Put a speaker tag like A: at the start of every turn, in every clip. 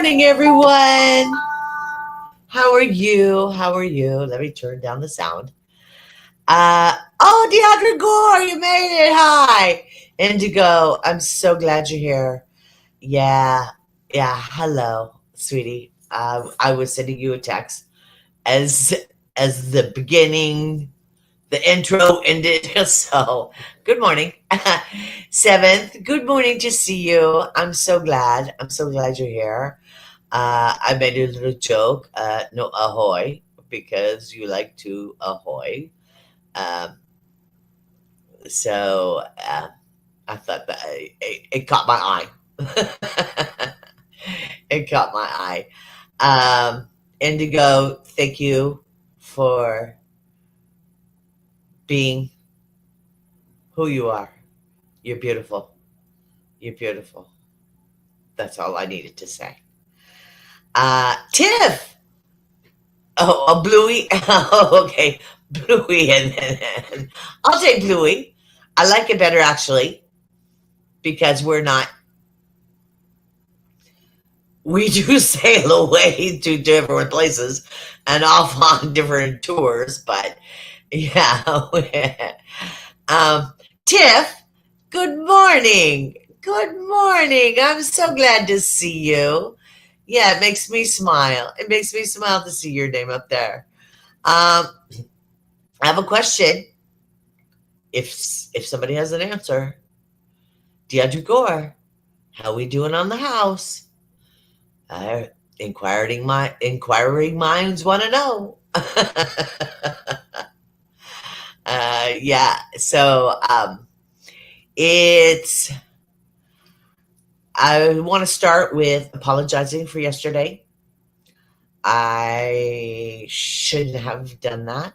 A: morning, everyone. How are you? How are you? Let me turn down the sound. Oh, Deandra Gore, you made it. Hi. Indigo, I'm so glad you're here. Yeah, yeah. Hello, sweetie. I was sending you a text as the beginning, the intro ended. So, good morning. Seventh, good morning to see you. I'm so glad. I'm so glad you're here. I made a little joke, no ahoy, because you like to ahoy. Um, so I thought that it caught my eye. It caught my eye. Indigo, thank you for being who you are. You're beautiful. You're beautiful. That's all I needed to say. Tiff, oh, a Bluey. Oh, okay, Bluey, and I'll take Bluey. I like it better actually because we do sail away to different places and off on different tours, but yeah. um, Tiff, good morning. Good morning. I'm so glad to see you. Yeah, it makes me smile. It makes me smile to see your name up there. Um, I have a question. If somebody has an answer, Deandra Gore, how we doing on the house? Uh, inquiring minds want to know. Yeah. So it's. I want to start with apologizing for yesterday. I shouldn't have done that.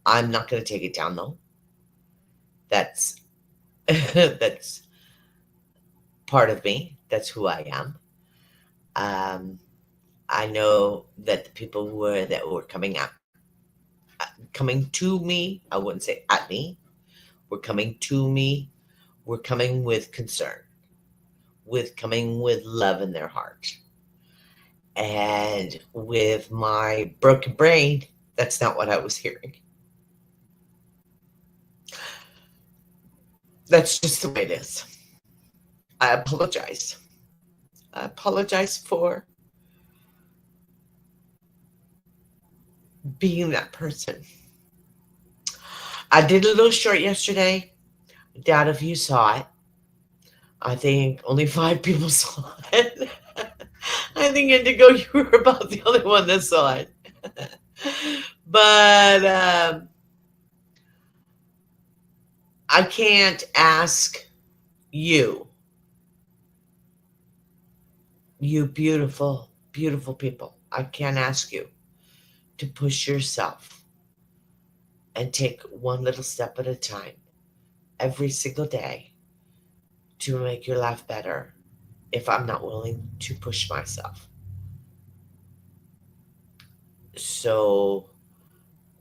A: I'm not going to take it down though. That's that's part of me. That's who I am. Um, I know that the people that were coming to me. I wouldn't say at me. Were coming to me. Were coming with concern, with coming with love in their heart, and with my broken brain. That's not what I was hearing. That's just the way it is. I apologize. I apologize for being that person. I did a little short yesterday. Doubt if you saw it. I think only 5 people saw it. I think Indigo, you were about the only one that saw it. But I can't ask you, you beautiful, beautiful people. I can't ask you to push yourself and take one little step at a time every single day to make your life better if I'm not willing to push myself. So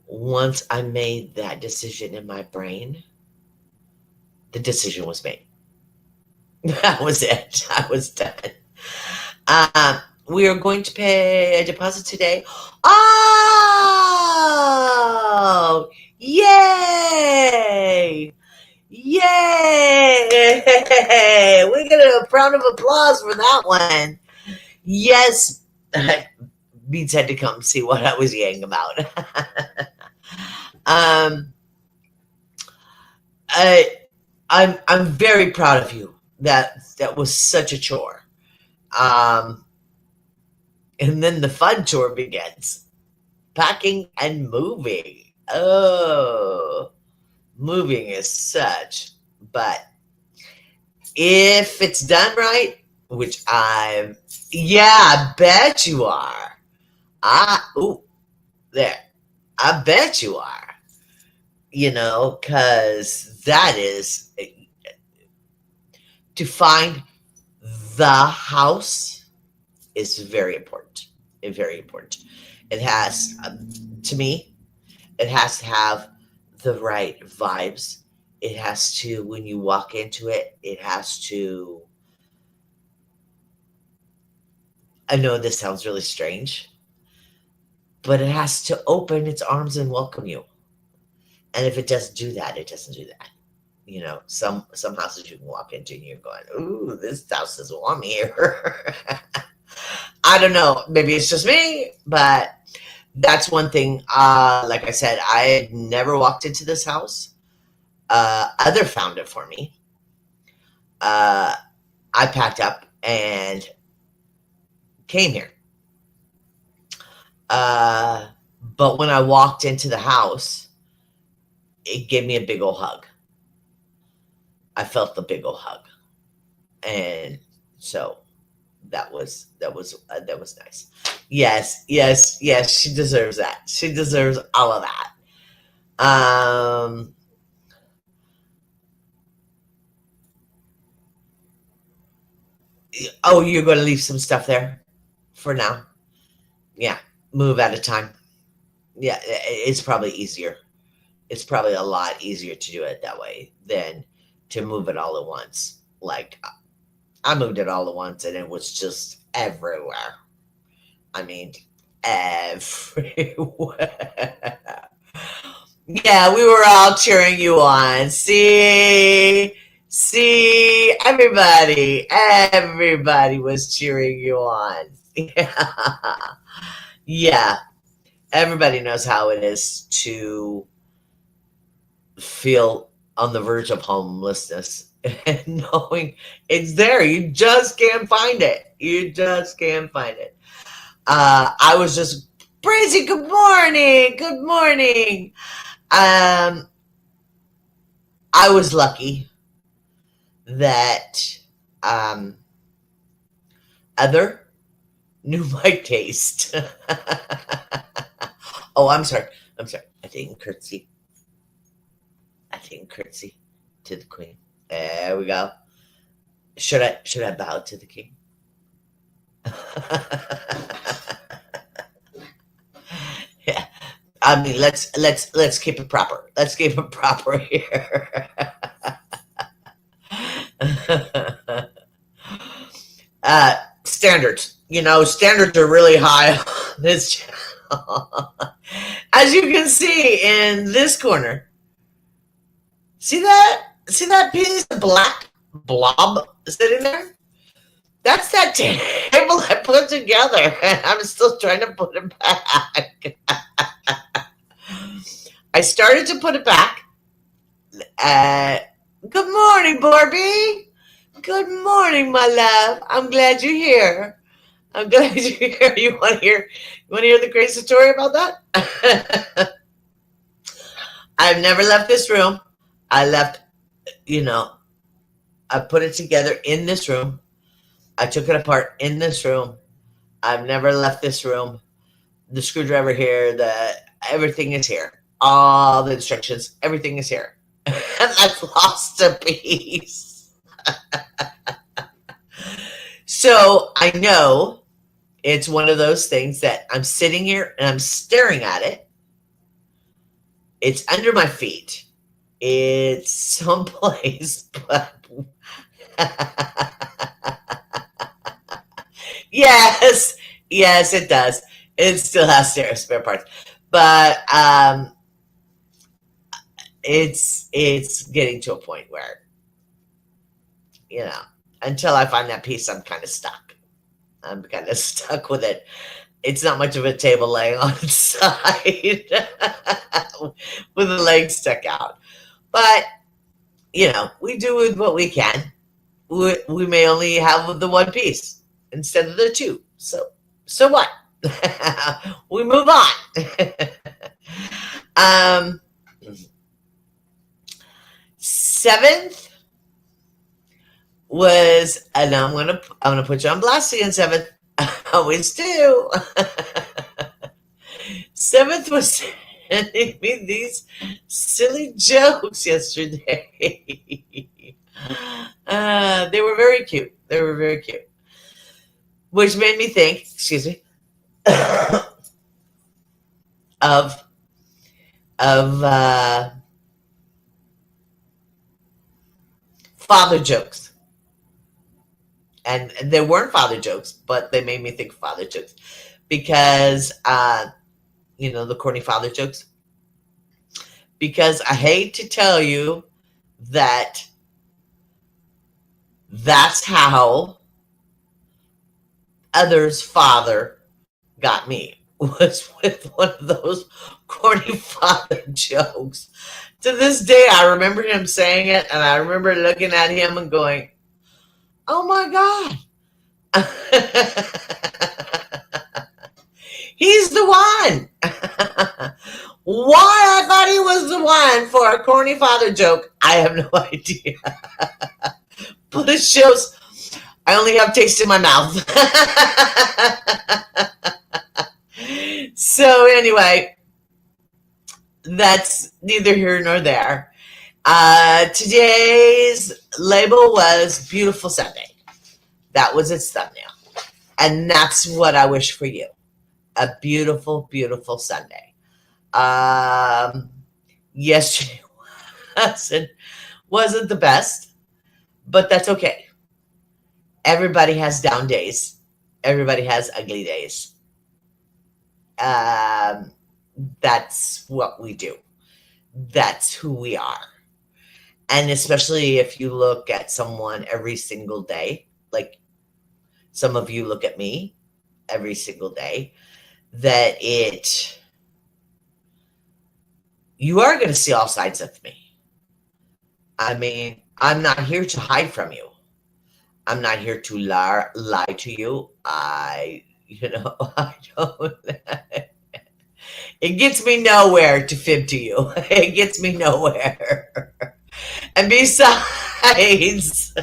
A: once I made that decision in my brain, the decision was made. That was it. I was done. We are going to pay a deposit today. Oh, yay! Yay! We get a round of applause for that one. Yes, Beats had to come see what I was yaying about. um, I, I'm very proud of you. That was such a chore. Um, and then the fun chore begins: packing and moving. Oh, moving is such, but if it's done right, which yeah, I bet you are. Ooh, there. I bet you are. Because that is to find the house is very important. Very important. It has, to me, it has to have the right vibes. It has to, when you walk into it, it has to I know this sounds really strange, but it has to open its arms and welcome you. And if it doesn't do that, it doesn't do that. You know, some houses you can walk into and you're going, "Ooh, this house doesn't want me here." I don't know. Maybe it's just me, but that's one thing. Like I said, I had never walked into this house. Other found it for me. Uh, I packed up and came here. Uh, but when I walked into the house, it gave me a big old hug. I felt the big old hug, and so that was nice. Yes, yes, yes. She deserves that. She deserves all of that. Um. Oh, you're going to leave some stuff there for now. Yeah. Move at a time. Yeah, it's probably easier. It's probably a lot easier to do it that way than to move it all at once. Like I moved it all at once and it was just everywhere. I mean, everywhere. Yeah, we were all cheering you on. See, everybody was cheering you on. Yeah, yeah. Everybody knows how it is to feel on the verge of homelessness and knowing it's there. You just can't find it. You just can't find it. I was just Breezy, good morning. Good morning. Um, I was lucky that um, other knew my taste. Oh, I'm sorry. I'm sorry. I didn't curtsy. I didn't curtsy to the queen. There we go. Should I bow to the king? Yeah. I mean, let's keep it proper. Let's keep it proper here. Standards. You know, standards are really high on this channel. As you can see in this corner, see that? See that piece of black blob sitting there? That's that table I put together, and I'm still trying to put it back. I started to put it back. Uh, Good morning, Barbie. Good morning, my love. I'm glad you're here. I'm glad you're here. You want to hear? You want to hear the crazy story about that? I've never left this room. I left. You know, I put it together in this room. I took it apart in this room. I've never left this room. The screwdriver here. The everything is here. All the instructions. Everything is here. And I've lost a piece. So I know it's one of those things that I'm sitting here and I'm staring at it. It's under my feet. It's someplace, but yes, yes, it does. It still has spare parts, but it's getting to a point where you know until I find that piece, I'm kind of stuck. I'm kind of stuck with it. It's not much of a table laying on its side with the legs stuck out. But, we do with what we can. We may only have the one piece instead of the two. So what? We move on. um, Seventh was, and I'm gonna put you on blast again. Seventh, I always do. Seventh was sending me these silly jokes yesterday. They were very cute. They were very cute, which made me think. Excuse me. of of father jokes. And they weren't father jokes, but they made me think of father jokes because, the corny father jokes. Because I hate to tell you that that's how others' father got me, was with one of those corny father jokes. To this day, I remember him saying it, and I remember looking at him and going, oh my God. He's the one. Why I thought he was the one for a corny father joke, I have no idea. But it shows I only have taste in my mouth. So anyway, that's neither here nor there. Today's label was Beautiful Sunday. That was its thumbnail. And that's what I wish for you. A beautiful, beautiful Sunday. Yesterday wasn't the best, but that's okay. Everybody has down days. Everybody has ugly days. That's what we do. That's who we are. And especially if you look at someone every single day, like some of you look at me every single day, that you are going to see all sides of me. I mean, I'm not here to hide from you. I'm not here to lie to you. I don't. It gets me nowhere to fib to you. It gets me nowhere. And besides,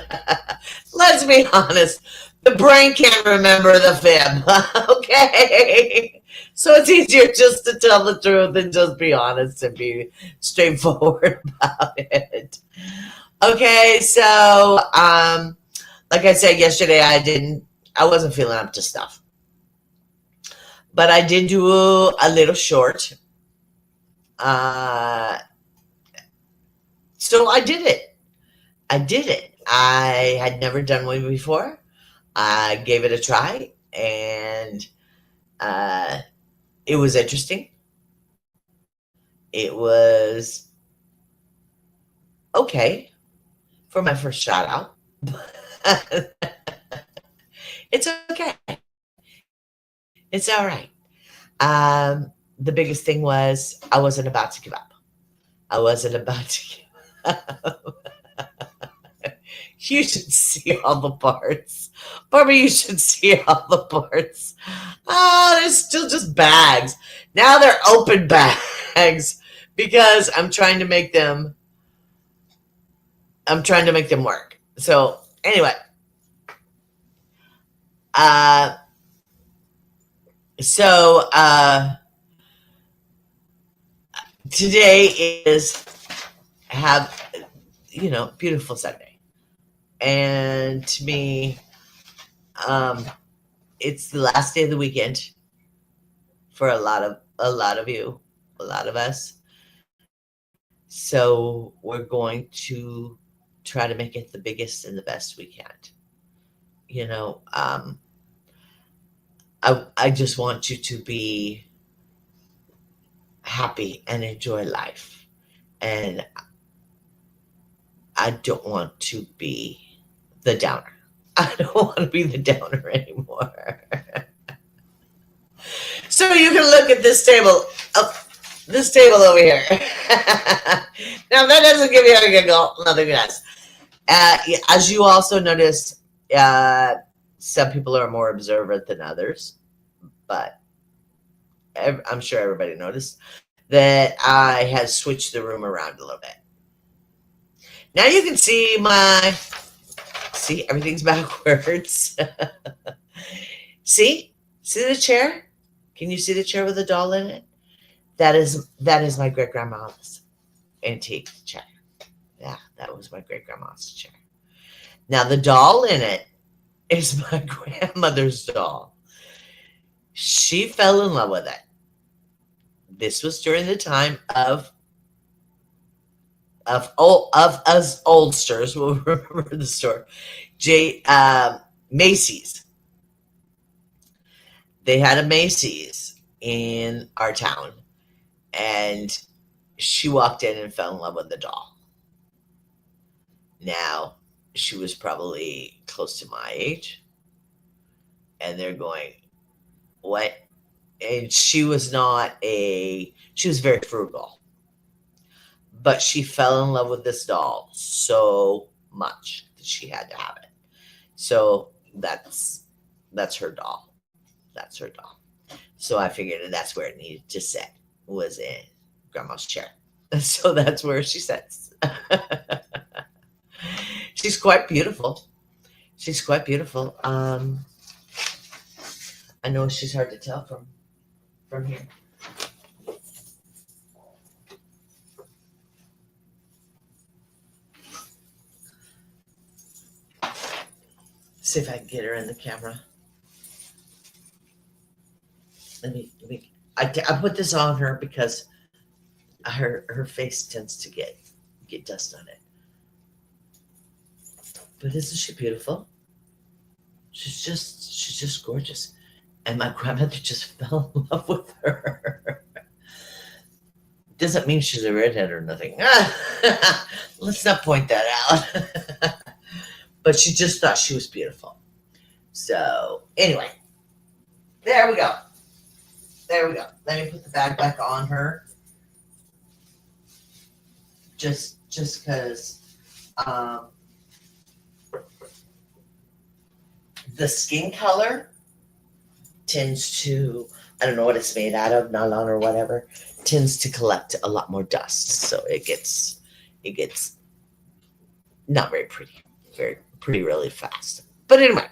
A: let's be honest, the brain can't remember the fib. Okay? So it's easier just to tell the truth and just be honest and be straightforward about it. Okay, so like I said yesterday, I wasn't feeling up to stuff. But I did do a little short. So I did it. I had never done one before. I gave it a try, and it was interesting. It was okay for my first shot out. It's okay. It's all right. The biggest thing was I wasn't about to give up. I wasn't about to give up. You should see all the parts. Barbara, you should see all the parts. Oh, they're still just bags. Now they're open bags because I'm trying to make them work. So anyway, today is beautiful Sunday. And to me, it's the last day of the weekend for a lot of you, a lot of us. So we're going to try to make it the biggest and the best we can. I just want you to be happy and enjoy life. And I don't want to be the downer. I don't want to be the downer anymore. So you can look at this table over here. Now that doesn't give you a giggle, nothing else. As you also noticed, some people are more observant than others, but I'm sure everybody noticed that I had switched the room around a little bit. Now you can see everything's backwards. See the chair? Can you see the chair with the doll in it? That is my great grandma's antique chair. Yeah, that was my great grandma's chair. Now the doll in it is my grandmother's doll. She fell in love with it. This was during the time of us oldsters will remember the story. Macy's. They had a Macy's in our town, and she walked in and fell in love with the doll. Now, she was probably close to my age, and they're going, what? And she was very frugal, but she fell in love with this doll so much that she had to have it. So that's her doll. That's her doll. So I figured that's where it needed to sit, was in Grandma's chair. So that's where she sits. She's quite beautiful. She's quite beautiful. I know she's hard to tell from here. See if I can get her in the camera. I put this on her because her face tends to get dust on it. But isn't she beautiful? She's just gorgeous. And my grandmother just fell in love with her. Doesn't mean she's a redhead or nothing. Let's not point that out. But she just thought she was beautiful. So anyway, there we go. There we go. Let me put the bag back on her. Just because the skin color tends to, I don't know what it's made out of, nylon or whatever, tends to collect a lot more dust. So it gets not very pretty really fast. But anyway,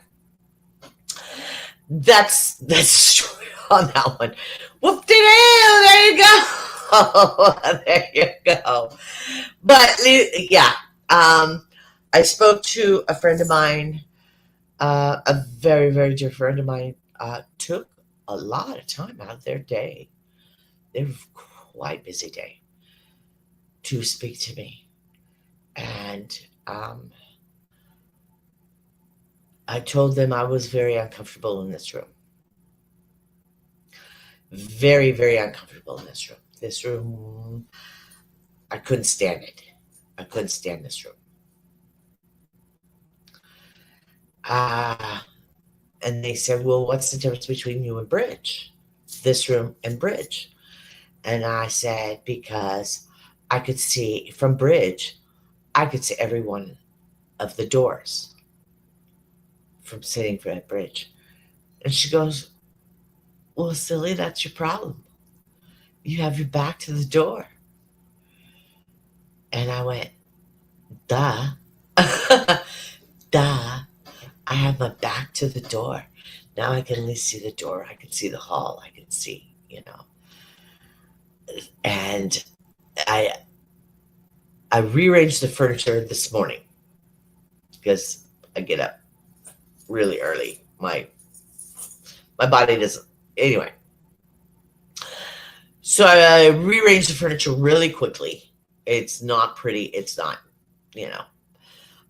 A: that's the story on that one. Whoop-de-doo, there you go. There you go. But yeah, I spoke to a friend of mine, a very, very dear friend of mine, took a lot of time out of their day. They were quite busy day to speak to me. And I told them I was very uncomfortable in this room. Very, very uncomfortable in this room. This room, I couldn't stand it. I couldn't stand this room. And they said, well, what's the difference between you and Bridge? This room and Bridge. And I said, because I could see from Bridge, I could see every one of the doors from sitting for that Bridge. And she goes, well, silly, that's your problem. You have your back to the door. And I went, duh. Duh. I have my back to the door. Now I can at least see the door. I can see the hall. I can see, And I rearranged the furniture this morning because I get up really early. My body doesn't. Anyway. So I rearranged the furniture really quickly. It's not pretty. It's not,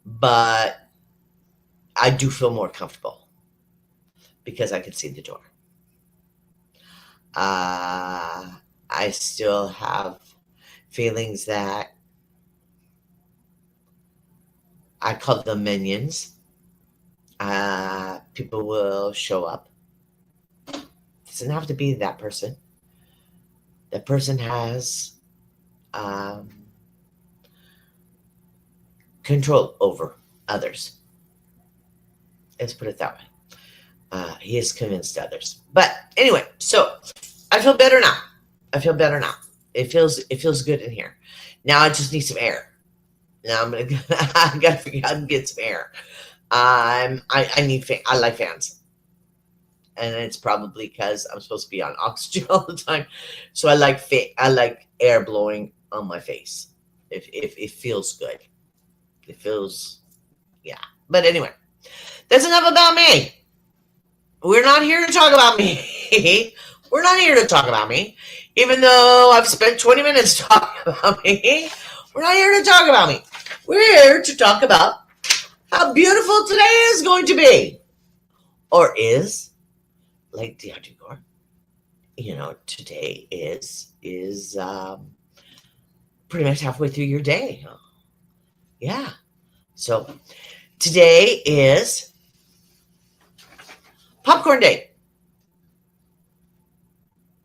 A: But I do feel more comfortable because I can see the door. I still have feelings that I call them minions. People will show up. It doesn't have to be that person. That person has control over others. Let's put it that way. He has convinced others. But anyway, so I feel better now. It feels good in here. Now I just need some air. Now I gotta figure out and get some air. I like fans. And it's probably because I'm supposed to be on oxygen all the time. So I like air blowing on my face. If it feels good. It feels, yeah. But anyway, that's enough about me. We're not here to talk about me. We're not here to talk about me. Even though I've spent 20 minutes talking about me, we're not here to talk about me. We're here to talk about how beautiful today is going to be. or is like DeAndre Gore. Today is pretty much halfway through your day. Huh? Yeah. So today is popcorn day,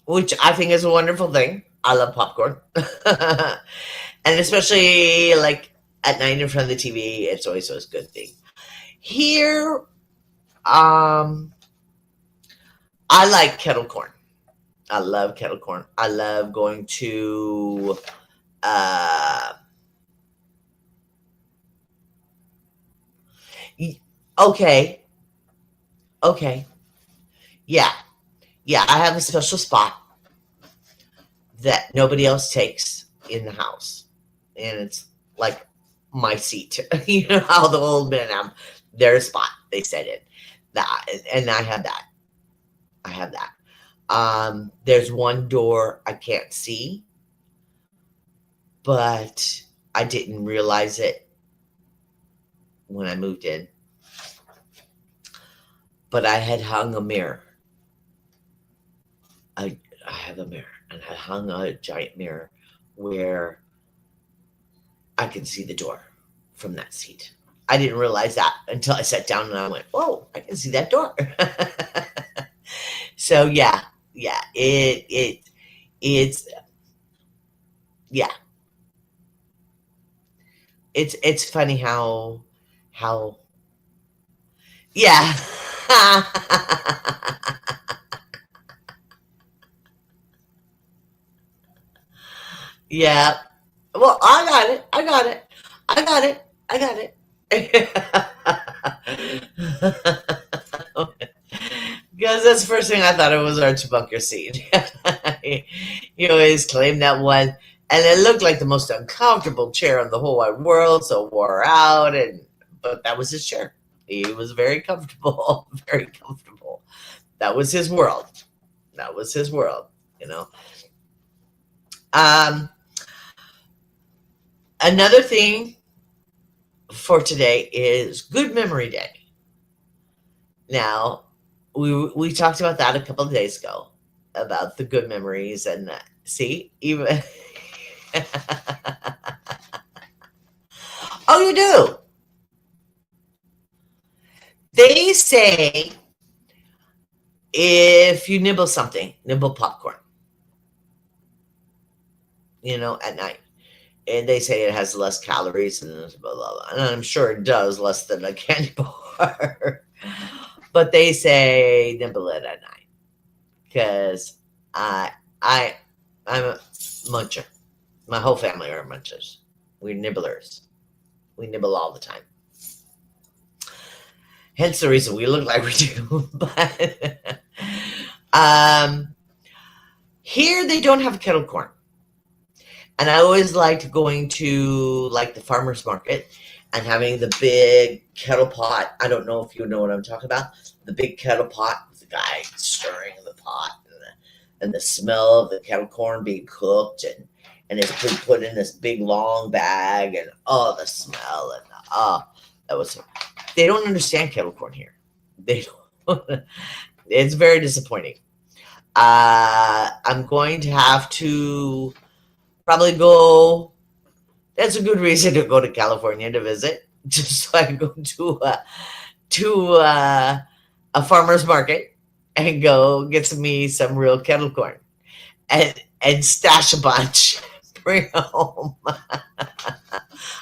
A: which I think is a wonderful thing. I love popcorn. And especially like at night in front of the TV, it's always a good thing. Here, I like kettle corn. I love kettle corn. I love going to okay. Okay. Yeah. Yeah, I have a special spot that nobody else takes in the house. And it's like my seat. You know how the old men have their spot they set in. That, and I have that. I have that. There's one door I can't see, but I didn't realize it when I moved in. But I had hung a mirror. I have a mirror, and I hung a giant mirror where I can see the door from that seat. I didn't realize that until I sat down and I went, "Whoa, I can see that door." So yeah, it's yeah. It's funny how yeah. Yeah. Well, I got it. I got it. I got it. I got it. Because that's the first thing I thought it was Archie Bunker scene. He always claimed that one, and it looked like the most uncomfortable chair in the whole wide world, so wore out, but that was his chair. He was very comfortable, very comfortable. That was his world. That was his world, you know. Um, Another thing for today is Good Memory Day. Now, we talked about that a couple of days ago about the good memories and see even oh, you do. They say if you nibble something, nibble popcorn, at night. And they say it has less calories and blah, blah, blah. And I'm sure it does, less than a candy bar. But they say nibble it at night because I'm a muncher. My whole family are munchers. We're nibblers. We nibble all the time. Hence the reason we look like we do. But here they don't have kettle corn. And I always liked going to like the farmer's market and having the big kettle pot. I don't know if you know what I'm talking about. The big kettle pot with the guy stirring the pot and the smell of the kettle corn being cooked and it's been put in this big long bag and the smell and that was. They don't understand kettle corn here. They don't. It's very disappointing. I'm going to have to probably go. That's a good reason to go to California to visit, just so I can go to a farmer's market and go get me some real kettle corn and stash a bunch, bring home. I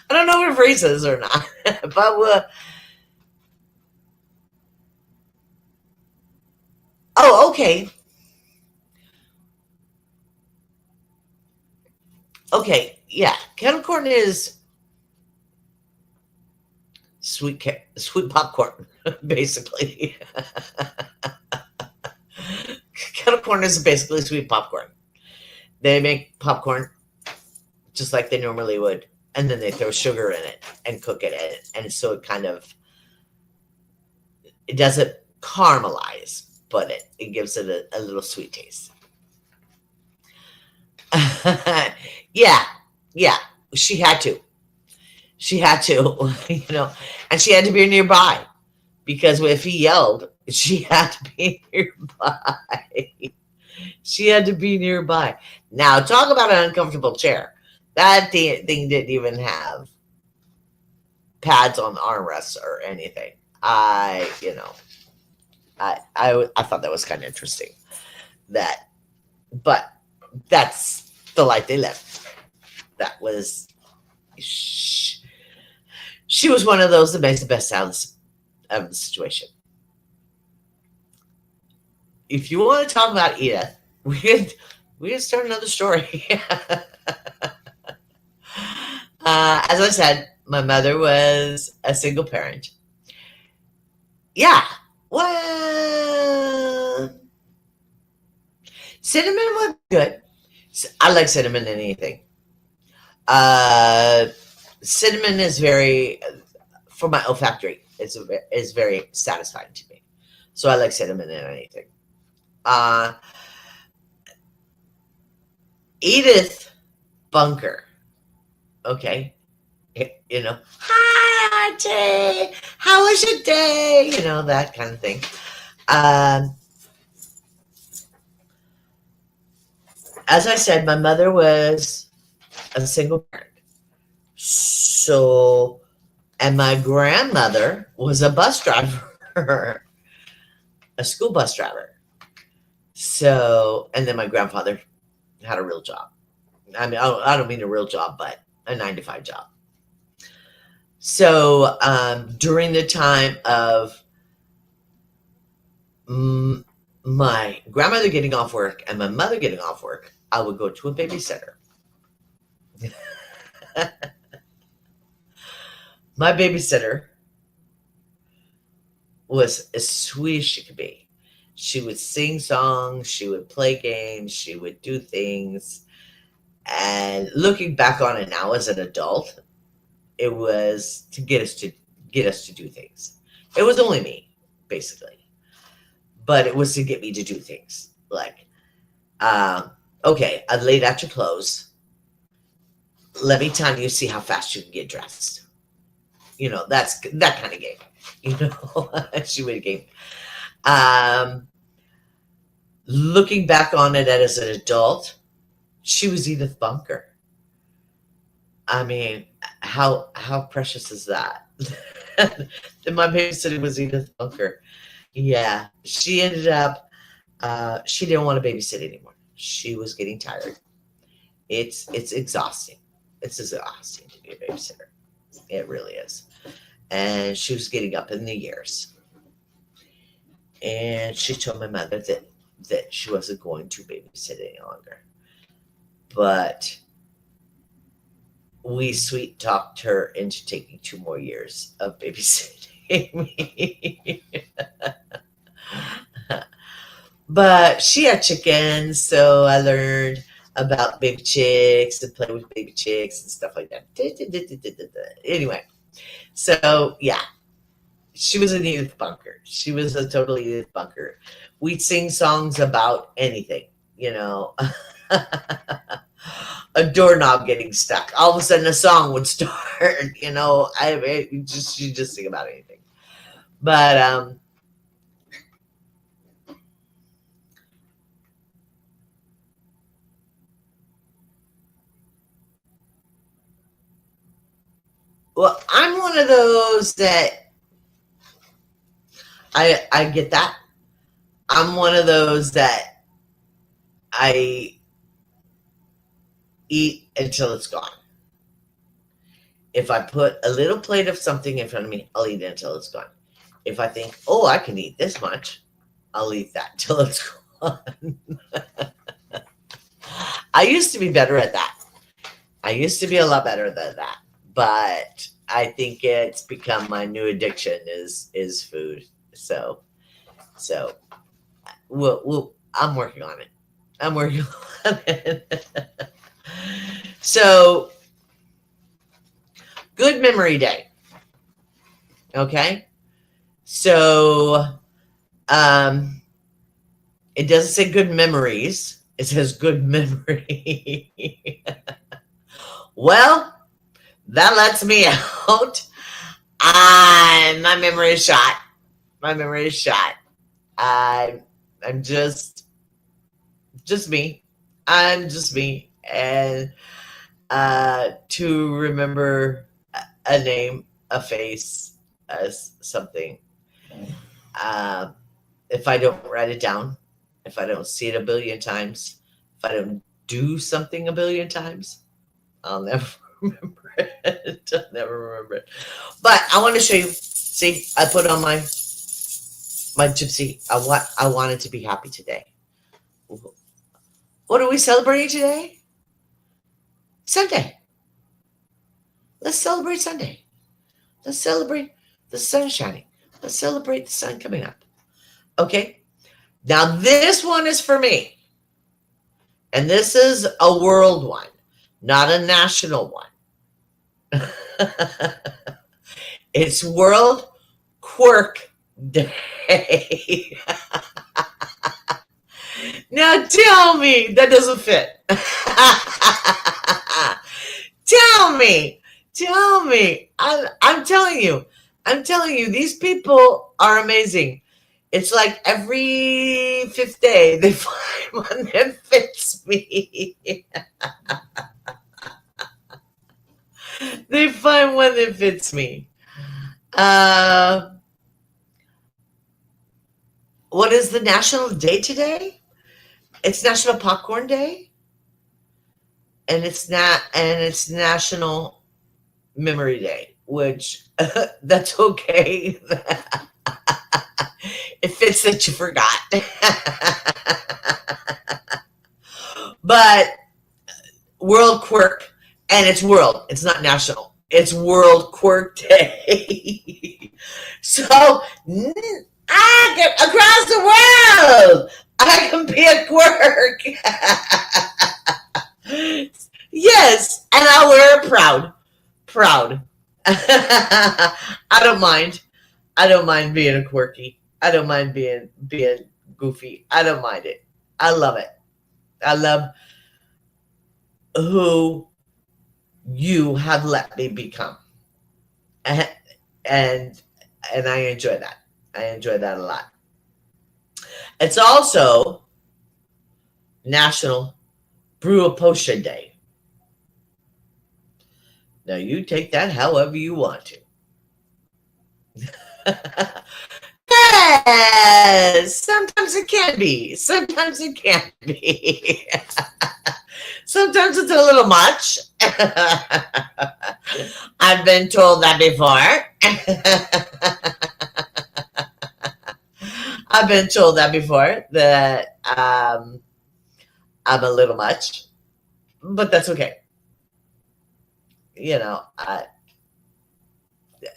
A: don't know if it freezes or not, but oh, okay. Okay, yeah. Kettle corn is sweet popcorn, basically. Kettle corn is basically sweet popcorn. They make popcorn just like they normally would, and then they throw sugar in it and cook it in it, and so it doesn't caramelize, but it gives it a little sweet taste. Yeah, she had to, and she had to be nearby because if he yelled, She had to be nearby. She had to be nearby. Now, talk about an uncomfortable chair. That thing didn't even have pads on the armrests or anything. I thought that was kind of interesting. That, but that's the life they lived. That was, she, she was one of those that makes the best sounds of the situation. If you want to talk about Edith, we can start another story. As I said, my mother was a single parent. Yeah. Well, cinnamon was good. I like cinnamon in anything. Uh, Cinnamon is very, for my olfactory, is very satisfying to me. So I like cinnamon in anything. Uh, Edith Bunker. Okay. Hi, Auntie. How was your day? That kind of thing. Um, as I said, my mother was a single parent. So, and my grandmother was a bus driver, a school bus driver. So, and then my grandfather had a real job. I mean, I don't mean a real job, but a 9 to 5 job. So, during the time of my grandmother getting off work and my mother getting off work, I would go to a babysitter. My babysitter was as sweet as she could be. She would sing songs, she would play games, she would do things. And looking back on it now as an adult, it was to get us to do things. It was only me, basically, but it was to get me to do things like, okay, I laid out your clothes. Let me time you, see how fast you can get dressed. That's that kind of game. She would game. Looking back on it as an adult, she was Edith Bunker. I mean, how precious is that? That my babysitter was Edith Bunker. Yeah, she ended up. She didn't want to babysit anymore. She was getting tired. It's exhausting. It's exhausting to be a babysitter. It really is. And she was getting up in the years. And she told my mother that she wasn't going to babysit any longer. But we sweet talked her into taking 2 more years of babysitting me. But she had chickens, so I learned about baby chicks and play with baby chicks and stuff like that. Anyway, so yeah, she was an Edith Bunker. She was a total Edith Bunker. We'd sing songs about anything, a doorknob getting stuck. All of a sudden, a song would start. You just sing about anything. But well, I'm one of those that I get that. I'm one of those that I eat until it's gone. If I put a little plate of something in front of me, I'll eat it until it's gone. If I think, oh, I can eat this much, I'll eat that till it's gone. I used to be better at that. I used to be a lot better than that. But I think it's become my new addiction is food. So I'm working on it. I'm working on it. So, good memory day. Okay. So, it doesn't say good memories. It says good memory. Well, that lets me out. My memory is shot. My memory is shot. I'm just me. I'm just me. And to remember a name, a face, as something. Uh, if I don't write it down, if I don't see it a billion times, if I don't do something a billion times, I'll never remember it. I'll never remember it. But I want to show you. See, I put on my gypsy. I wanted to be happy today. What are we celebrating today? Sunday. Let's celebrate Sunday. Let's celebrate the sun shining. Let's celebrate the sun coming up. Okay? Now, this one is for me. And this is a world one, not a national one. It's World Quirk Day. Now, tell me that doesn't fit. Tell me. I'm telling you, these people are amazing. It's like every fifth day they find one that fits me. They find one that fits me. What is the national day today? It's National Popcorn Day, and it's National Memory Day, which that's okay. It fits that you forgot. But World Quirk, and it's world. It's not national. It's World Quirk Day. So I can across the world, I can be a quirk. Yes, and I'll wear it proud. I don't mind. I don't mind being a quirky. I don't mind being goofy. I don't mind it. I love it. I love who you have let me become, and and I enjoy that. I enjoy that a lot. It's also National Brew a Potion Day. Now you take that however you want to. Yes, sometimes it can be. Sometimes it can't be. Sometimes it's a little much. I've been told that before. I've been told that before, that I'm a little much, but that's okay. You know,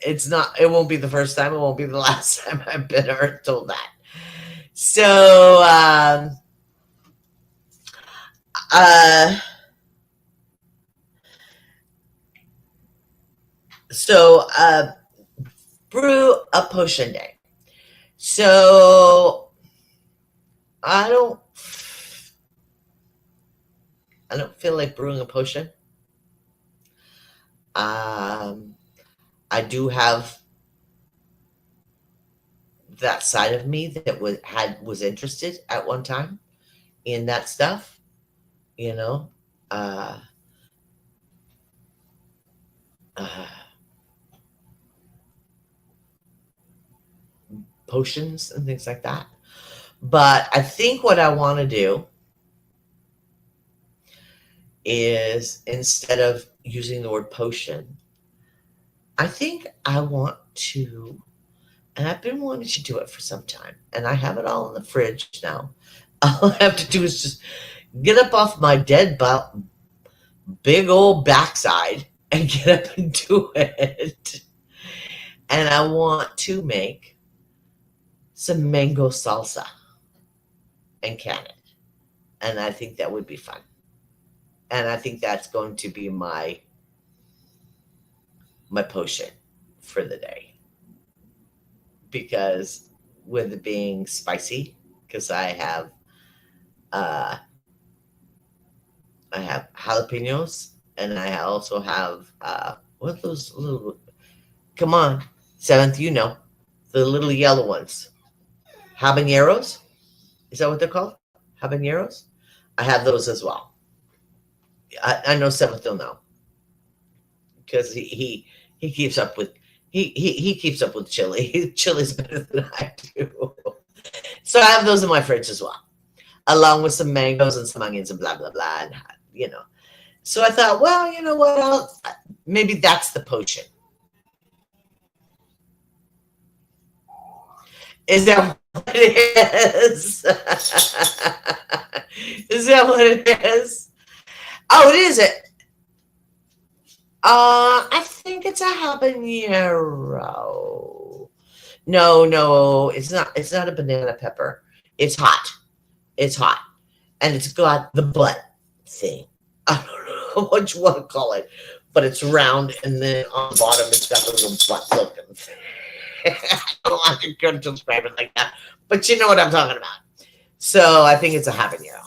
A: it won't be the first time. It won't be the last time I've been told that. So, uh, so, brew a potion day. So, I don't feel like brewing a potion. I do have that side of me that was interested at one time in that stuff, you know, uh, uh, potions and things like that. But I think what I want to do is, instead of using the word potion, I think I want to, and I've been wanting to do it for some time, and I have it all in the fridge now. All I have to do is just get up off my big old backside and get up and do it. And I want to make some mango salsa and can it. And I think that would be fun. And I think that's going to be my potion for the day. Because with it being spicy, because I have jalapenos, and I also have what are those little, come on, Seventh, you know, the little yellow ones. Habaneros. Is that what they're called? Habaneros? I have those as well. I know Seventh will know because he keeps up with he keeps up with chili. Chili's better than I do. So I have those in my fridge as well, along with some mangoes and some onions and blah blah blah. And you know, so I thought, well, you know what? Maybe that's the potion. Is that what it is? Is that what it is? Oh, it is it. I think it's a habanero. No, no, it's not. It's not a banana pepper. It's hot. It's hot, and it's got the butt thing. I don't know what you want to call it, but it's round, and then on the bottom it's got the little butt looking thing. I don't like to go describe it like that, but you know what I'm talking about. So I think it's a habanero.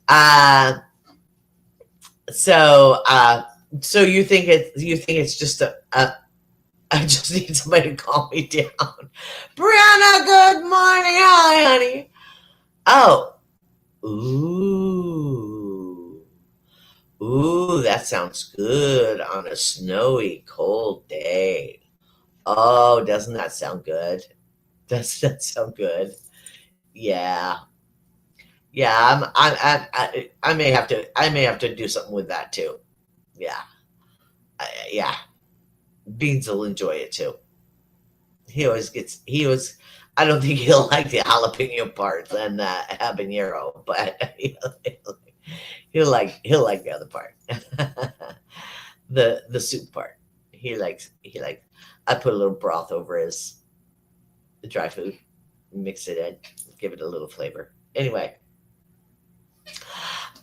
A: Uh, so you think it's just a I just need somebody to calm me down. Brianna, good morning. Hi, honey. Oh, ooh, ooh, that sounds good on a snowy, cold day. Oh, doesn't that sound good? Does that sound good? Yeah, yeah. I may have to do something with that too. Yeah, yeah. Beans will enjoy it too. He always, I don't think he'll like the jalapeno part than habanero, but he'll like the other part. The soup part. He likes I put a little broth over his dry food, mix it in, give it a little flavor. Anyway,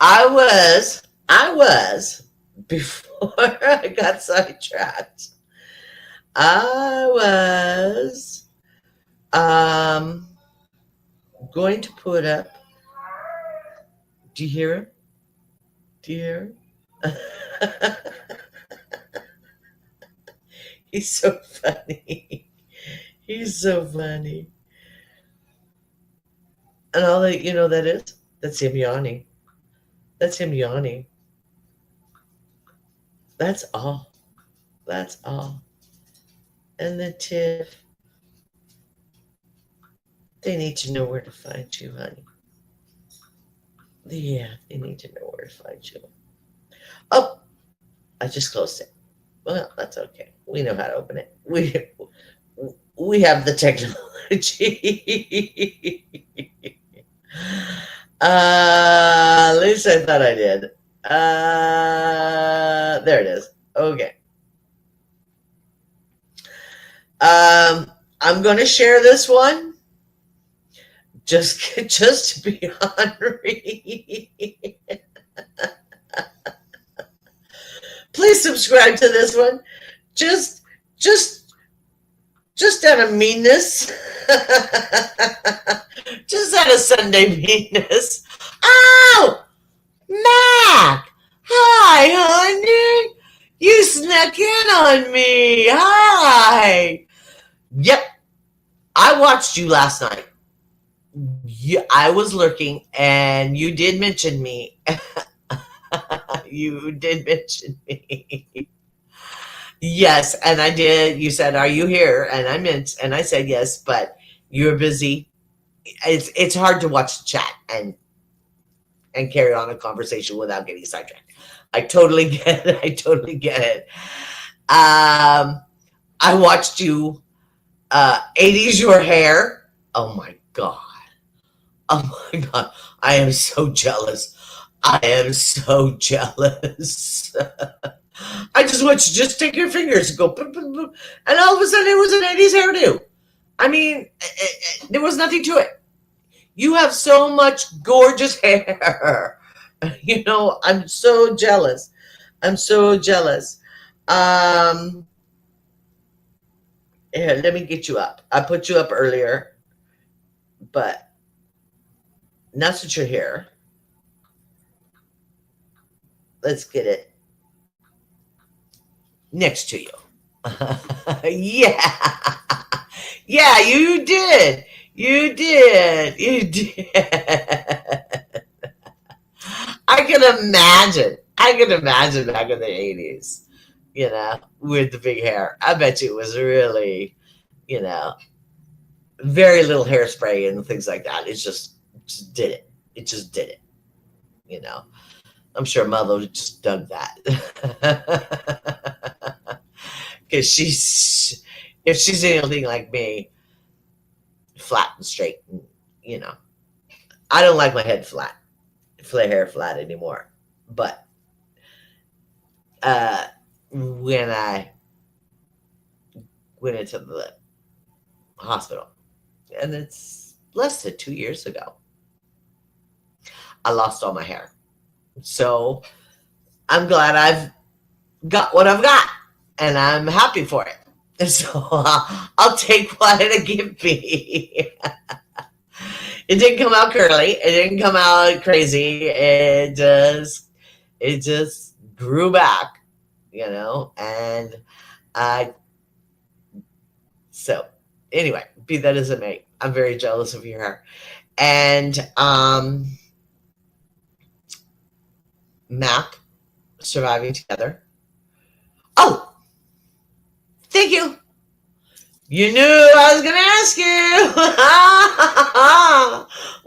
A: I was before I got sidetracked. I was um going to put up. Do you hear him? Do you hear him? He's so funny. He's so funny. And all that you know that is? That's him yawning. That's him yawning. That's all. That's all. And then Tiff, they need to know where to find you, honey. Yeah, they need to know where to find you. Oh, I just closed it. Well, that's okay. We know how to open it. We have the technology. At least I thought I did. There it is. Okay. I'm going to share this one just to be honorary. Please subscribe to this one. Just out of meanness. Just out of Sunday meanness. Oh, Mac. Hi, honey. You snuck in on me. Hi. Yep. I watched you last night. I was lurking, and you did mention me. You did mention me. Yes, and I did. You said, "Are you here?" And I said yes, but you're busy. It's hard to watch the chat and carry on a conversation without getting sidetracked. I totally get it. I totally get it. I watched you 80s your hair. Oh my god. Oh my god. I am so jealous. I am so jealous. I just want you to just take your fingers and go, boop, boop, boop, and all of a sudden it was an 80s hairdo. I mean, there was nothing to it. You have so much gorgeous hair. You know, I'm so jealous. I'm so jealous. Here, let me get you up. I put you up earlier, but now that you're here, let's get it next to you. Yeah. Yeah, you did. You did. You did. I can imagine. I can imagine back in the 80s, with the big hair. I bet you it was really, you know, very little hairspray and things like that. Just did it. It just did it, you know. I'm sure mother just dug that. Because if she's anything like me, flat and straight, you know. I don't like my head hair flat anymore. But when I went into the hospital, and it's less than 2 years ago, I lost all my hair. So I'm glad I've got what I've got, and I'm happy for it. So I'll take what it give me. It didn't come out curly. It didn't come out crazy. It just grew back, and I. So anyway, be that as it may, I'm very jealous of your hair, and map surviving together. Oh, thank you. You knew I was going to ask you.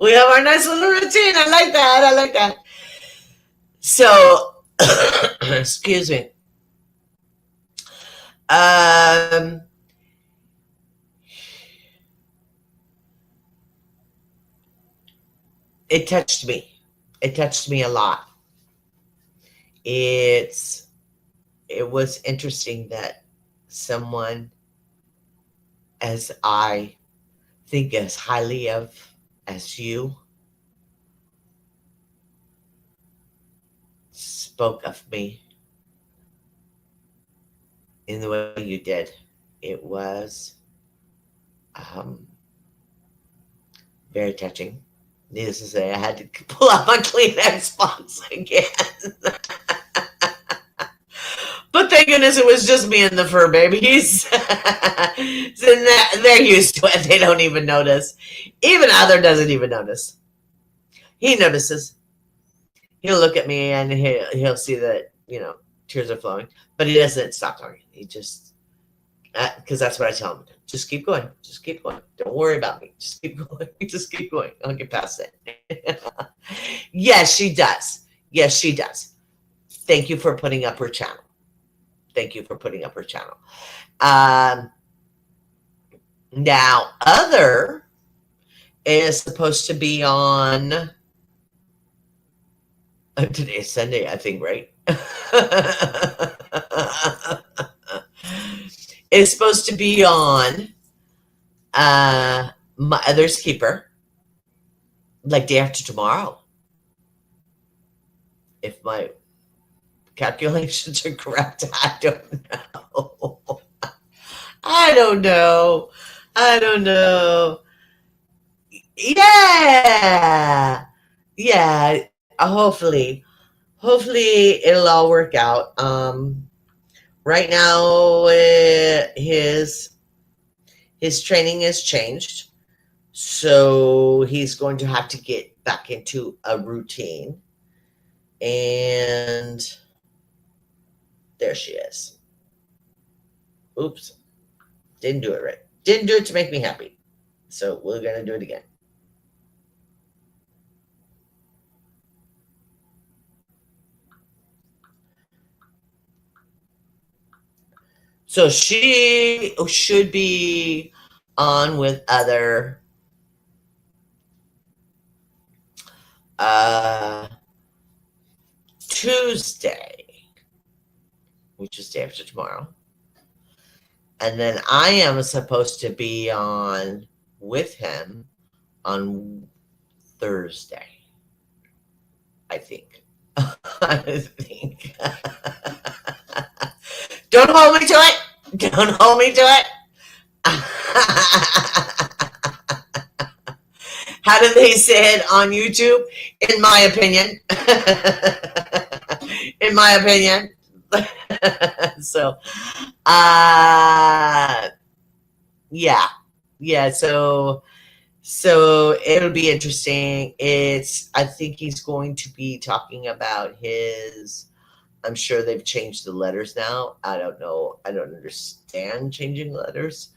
A: We have our nice little routine. I like that. I like that. So, excuse me. It touched me. It touched me a lot. It was interesting that someone as I think as highly of as you spoke of me in the way you did. It was very touching. Needless to say, I had to pull out my Kleenex box again. But thank goodness it was just me and the fur babies. So they're used to it. They don't even notice. Even Other doesn't even notice. He notices. He'll look at me and he'll see that, tears are flowing. But he doesn't stop talking. He just, because that's what I tell him. Just keep going. Just keep going. Don't worry about me. Just keep going. Just keep going. I'll get past it. Yes, she does. Yes, she does. Thank you for putting up her channel. Thank you for putting up her channel. Now, Other is supposed to be on today's Sunday, I think, right? It's supposed to be on My Other's Keeper, like day after tomorrow. If my calculations are correct, I don't know. I don't know. I don't know. Yeah. Yeah. Hopefully it'll all work out. Right now, his training has changed, so he's going to have to get back into a routine. And there she is. Oops. Didn't do it right. Didn't do it to make me happy. So we're going to do it again. So she should be on with Other Tuesday, which is day after tomorrow. And then I am supposed to be on with him on Thursday. I think. I think. Don't hold me to it. Don't hold me to it. How do they say it on YouTube? In my opinion. In my opinion. So, yeah. So So it'll be interesting. I think he's going to be talking about his, I'm sure they've changed the letters now. I don't know. I don't understand changing letters.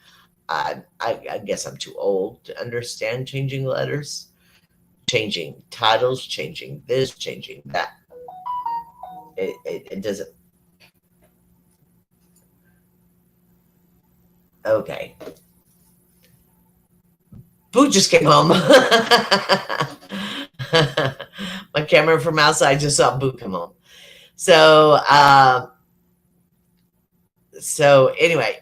A: I guess I'm too old to understand changing letters, changing titles, changing this, changing that. It doesn't. Okay. Boo just came home. My camera from outside just saw Boo come home. So, anyway,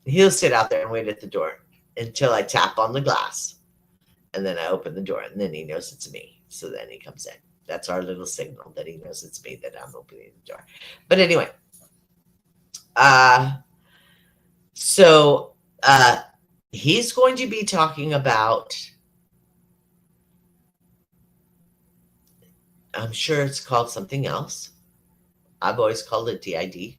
A: he'll sit out there and wait at the door until I tap on the glass, and then I open the door, and then he knows it's me. So then he comes in. That's our little signal that he knows it's me, that I'm opening the door. But anyway, so he's going to be talking about, I'm sure it's called something else. I've always called it DID.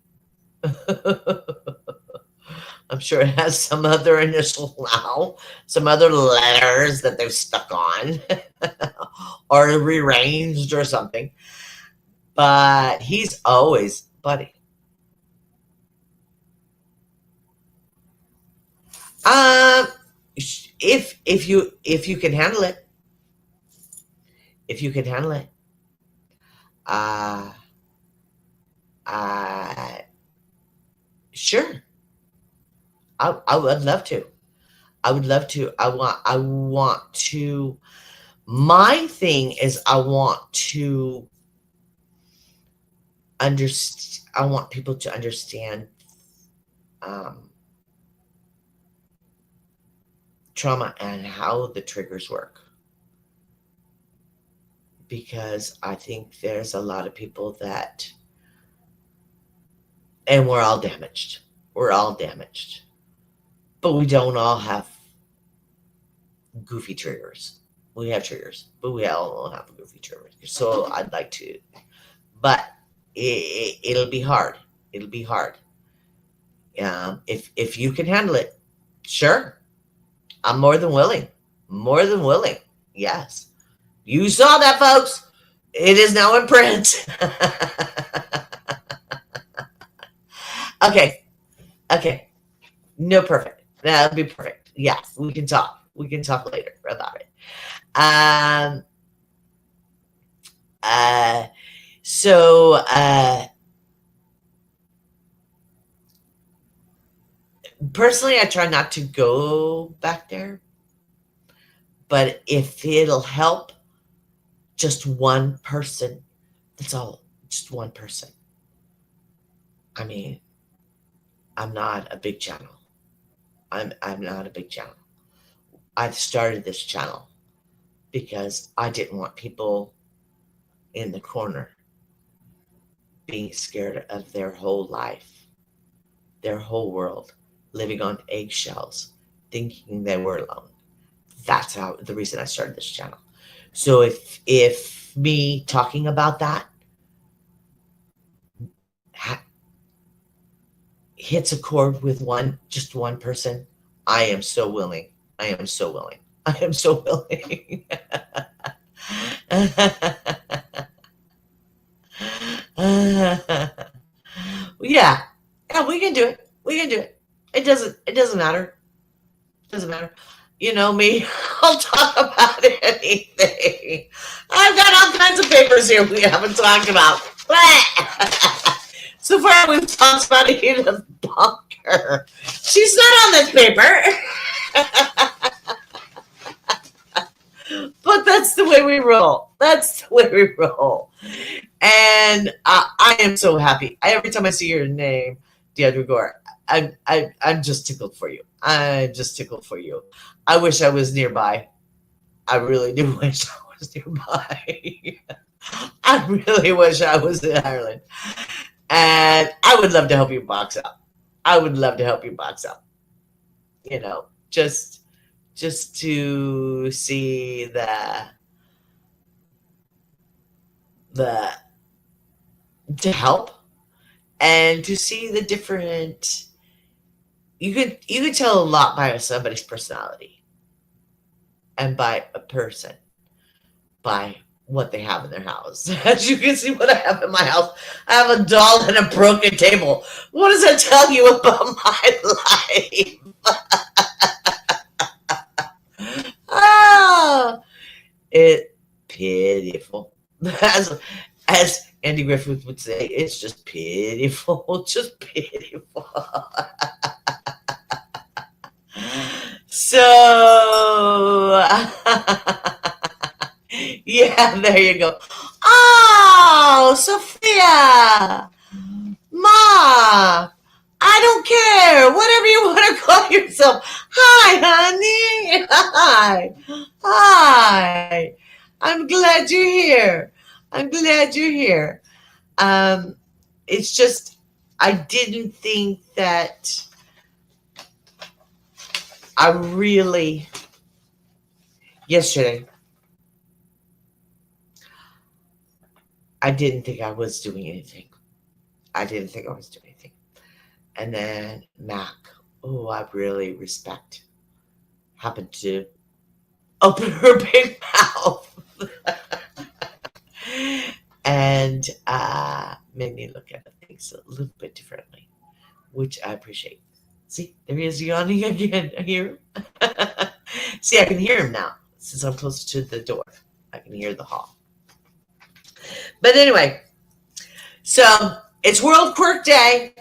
A: I'm sure it has some other initial now, some other letters that they've stuck on or rearranged or something. But he's always, buddy. If you can handle it, if you can handle it, sure. I would love to. I would love to. I want to. My thing is, I want to understand. I want people to understand trauma and how the triggers work. Because I think there's a lot of people that, and we're all damaged. We're all damaged. But we don't all have goofy triggers. We have triggers, but we all don't have goofy triggers. So I'd like to, but it'll be hard. It'll be hard. If you can handle it, sure. I'm more than willing. More than willing. Yes. You saw that, folks. It is now in print. Okay. Okay. No, perfect. That'll be perfect. Yeah, we can talk. We can talk later about it. So personally, I try not to go back there. But if it'll help just one person, that's all. Just one person. I mean, I'm not a big channel. I'm not a big channel. I've started this channel because I didn't want people in the corner being scared of their whole life, their whole world, living on eggshells, thinking they were alone. That's the reason I started this channel. So if me talking about that hits a chord with just one person, I am so willing. I am so willing. I am so willing. Yeah, we can do it. We can do it. It doesn't matter. It doesn't matter. You know me, I'll talk about anything. I've got all kinds of papers here we haven't talked about. So far, we've talked about Edith Bunker. She's not on this paper. But that's the way we roll. That's the way we roll. And I am so happy. Every time I see your name, Deidre Gore, I'm just tickled for you. I'm just tickled for you. I wish I was nearby. I really do wish I was nearby. I really wish I was in Ireland. And I would love to help you box up. I would love to help you box up. You know, just to see to help and to see the different. You could tell a lot by somebody's personality. and by a person, by what they have in their house. As you can see what I have in my house, I have a doll and a broken table. What does that tell you about my life? Ah, it pitiful. As Andy Griffith would say, it's just pitiful, just pitiful. So, yeah, there you go. Oh, Sophia, Ma, I don't care. Whatever you want to call yourself. Hi, honey. Hi. Hi. I'm glad you're here. I'm glad you're here. Um, it's just, I didn't think that I really, yesterday, I didn't think I was doing anything. I didn't think I was doing anything. And then Mac, who I really respect, happened to open her big mouth and made me look at things a little bit differently, which I appreciate. See, there he is yawning again. I hear him. See, I can hear him now since I'm close to the door. I can hear the hall. But anyway, so it's World Quirk Day.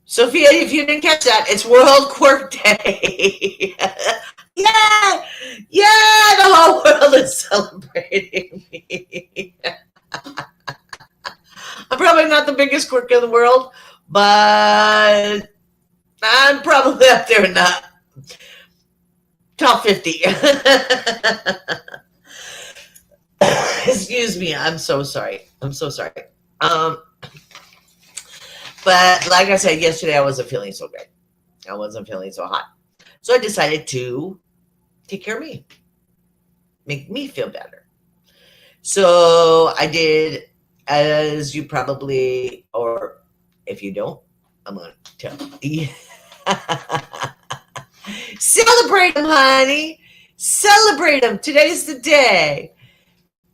A: Sophia, if you didn't catch that, it's World Quirk Day. Yeah, yeah, the whole world is celebrating me. I'm probably not the biggest quirk in the world, but I'm probably up there in the top 50. Excuse me, I'm so sorry. I'm so sorry. But like I said yesterday, I wasn't feeling so good. I wasn't feeling so hot. So I decided to take care of me, make me feel better. So I did, as you probably, or if you don't, I'm going to tell you. Celebrate them, honey. Celebrate them. Today's the day.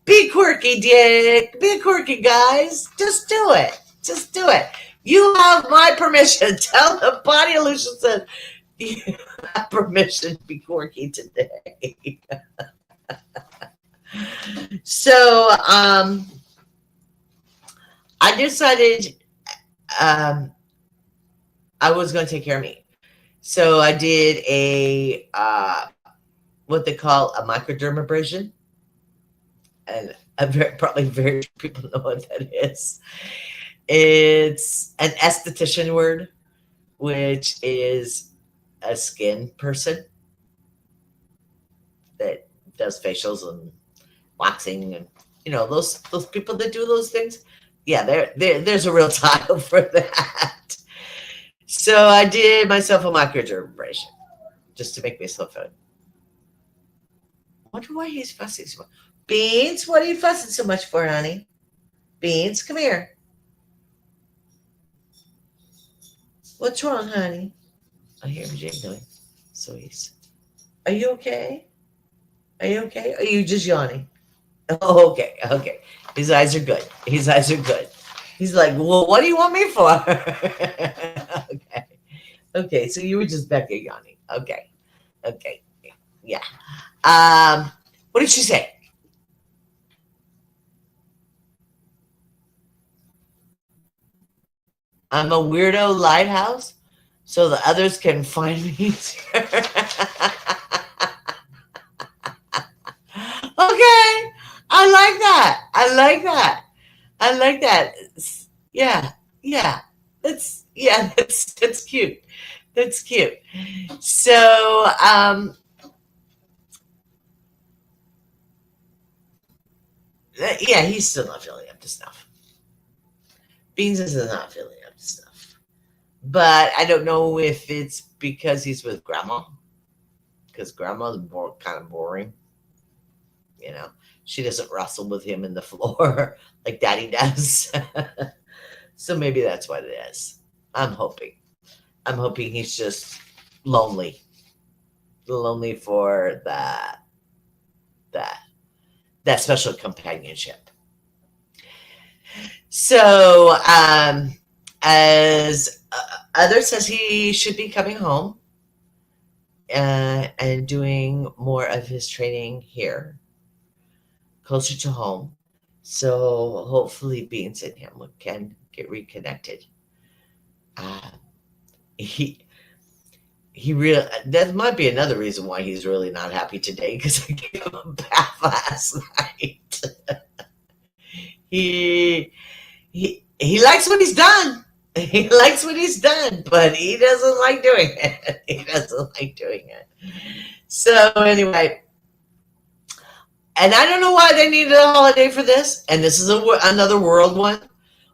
A: Be quirky, Dick. Be quirky, guys. Just do it. Just do it. You have my permission. Tell the Body Illusion said you have permission to be quirky today. So I decided I was going to take care of me. So I did a what they call a microdermabrasion, and probably very few people know what that is. It's an esthetician word, which is a skin person that does facials and waxing, and those people that do those things. Yeah, there's a real title for that. So I did myself a microdermabrasion just to make myself feel. I wonder why he's fussing so much. Beans, what are you fussing so much for, honey? Beans, come here. What's wrong, honey? I hear him jiggling. So are you okay? Are you okay? Or are you just yawning? Oh, okay, okay. His eyes are good. His eyes are good. He's like, well, what do you want me for? Okay. Okay, so you were just back there yawning. Okay. Okay. Yeah. What did she say? I'm a weirdo lighthouse, so the others can find me easier. Okay. I like that. I like that. I like that. Yeah. Yeah. That's cute. That's cute. So, yeah, he's still not feeling up to snuff. Beans is not feeling up to snuff. But I don't know if it's because he's with grandma, because grandma's kind of boring. She doesn't wrestle with him in the floor like daddy does. So maybe that's what it is. I'm hoping. I'm hoping he's just lonely. Lonely for that special companionship. So, as others says, he should be coming home and doing more of his training here, closer to home. So hopefully, Beans and him can get reconnected. Uh, he he really that might be another reason why he's really not happy today because I gave him a bath last night. he he likes what he's done. He likes what he's done, but he doesn't like doing it. He doesn't like doing it. So anyway, and I don't know why they needed a holiday for this. And this is another world one,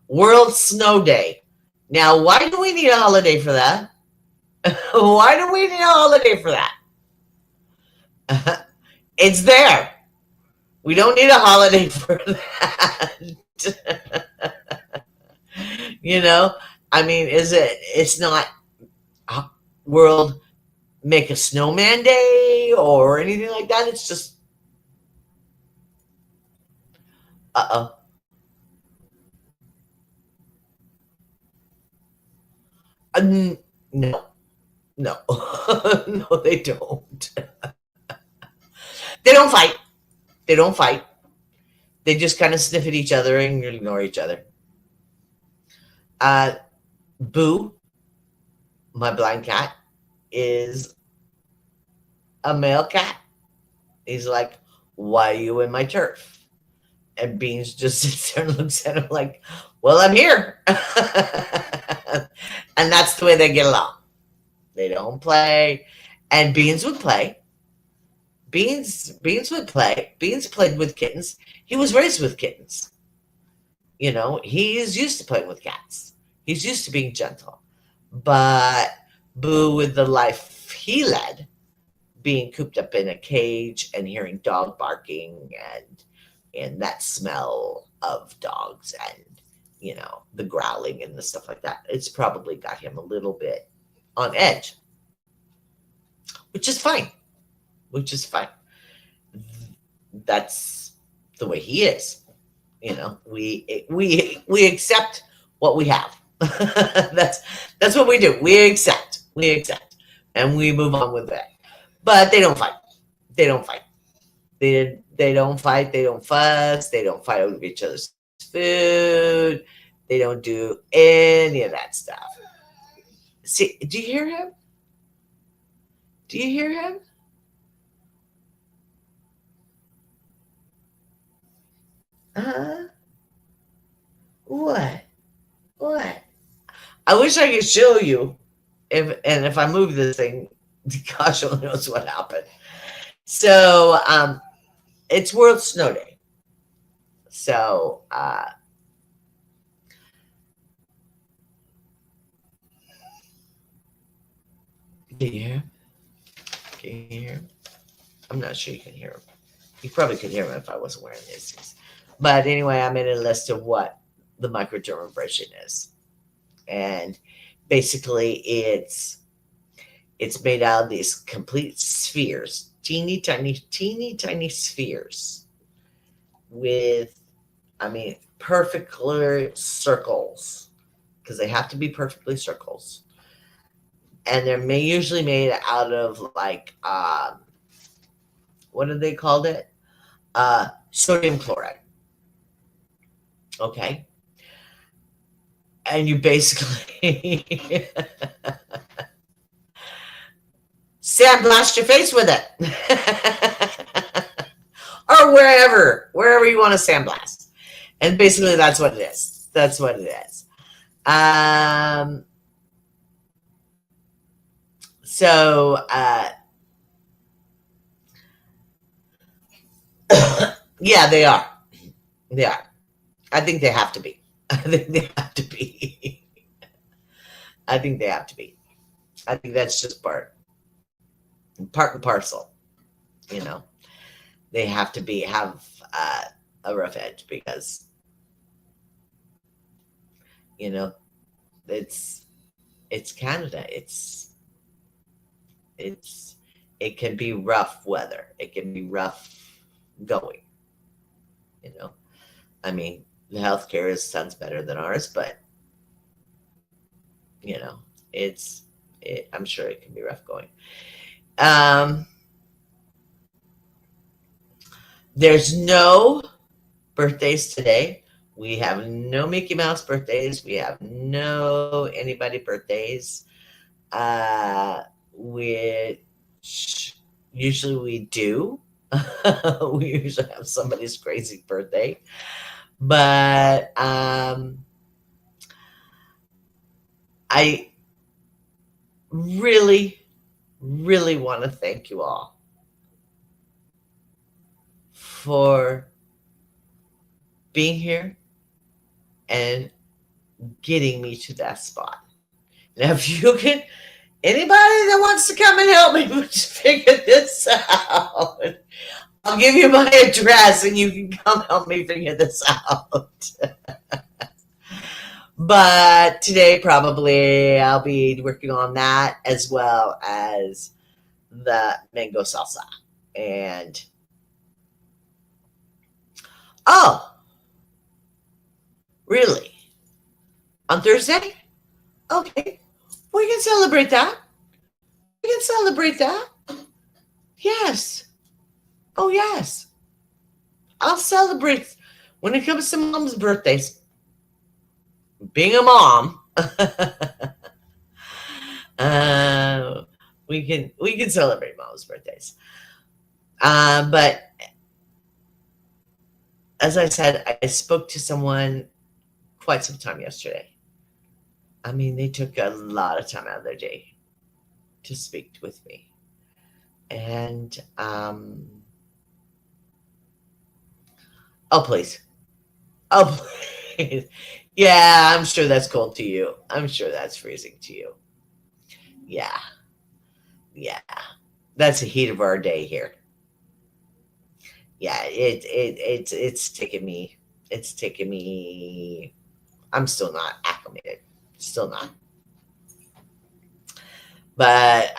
A: World Snow Day. Now, why do we need a holiday for that? Why do we need a holiday for that? It's there. We don't need a holiday for that. You know, I mean, it's not World Make a Snowman Day or anything like that. It's just, uh-oh. No, no, no, they don't. They don't fight. They don't fight. They just kind of sniff at each other and ignore each other. Uh, Boo, my blind cat, is a male cat. He's like, why are you in my turf? And Beans just sits there and looks at him like, well, I'm here. And that's the way they get along. They don't play. And Beans would play. Beans would play. Beans played with kittens. He was raised with kittens. You know, he's used to playing with cats. He's used to being gentle. But Boo, with the life he led, being cooped up in a cage and hearing dog barking and that smell of dogs and the growling and the stuff like that, it's probably got him a little bit on edge, which is fine. That's the way he is. We accept what we have. That's what we do. We accept, and we move on with that. But they don't fight. They don't fight. They don't fight. They don't fuss. They don't fight over each other's food. They don't do any of that stuff. See, do you hear him? Do you hear him? What? What? I wish I could show you. If I move this thing, gosh only knows what happened. So it's World Snow Day. So can you hear him? Can you hear him? I'm not sure you can hear him. You probably could hear him if I wasn't wearing these. But anyway, I made a list of what the microdermabrasion is. And basically it's made out of these complete spheres, teeny tiny spheres with, perfectly circles, because they have to be perfectly circles. And they're usually made out of like, what do they called it? Sodium chloride. Okay. And you basically sandblast your face with it. Or wherever you want to sandblast. And basically that's what it is. That's what it is. So yeah, they are. They are. I think they have to be. I think they have to be. I think they have to be. I think that's just part and parcel. They have to have a rough edge because it's Canada. It can be rough weather. It can be rough going. You know, I mean, the healthcare sounds better than ours, but you know, it's I'm sure it can be rough going. Um, there's no birthdays today. We have no Mickey Mouse birthdays. We have no anybody birthdays. Which usually we do. We usually have somebody's crazy birthday. But I really, really want to thank you all for being here and getting me to that spot. Now, if you can, anybody that wants to come and help me figure this out, I'll give you my address and you can come help me figure this out. But today, probably, I'll be working on that as well as the mango salsa. And oh, really? On Thursday? Okay. We can celebrate that. We can celebrate that. Yes. Oh, yes. I'll celebrate when it comes to mom's birthdays. Being a mom, uh, we can celebrate mom's birthdays. But as I said, I spoke to someone quite some time yesterday. I mean, they took a lot of time out of their day to speak with me. And, oh, please. Oh, please. Yeah, I'm sure that's cold to you. I'm sure that's freezing to you. Yeah. Yeah. That's the heat of our day here. Yeah, it's taken me. It's taken me. I'm still not acclimated. Still not. But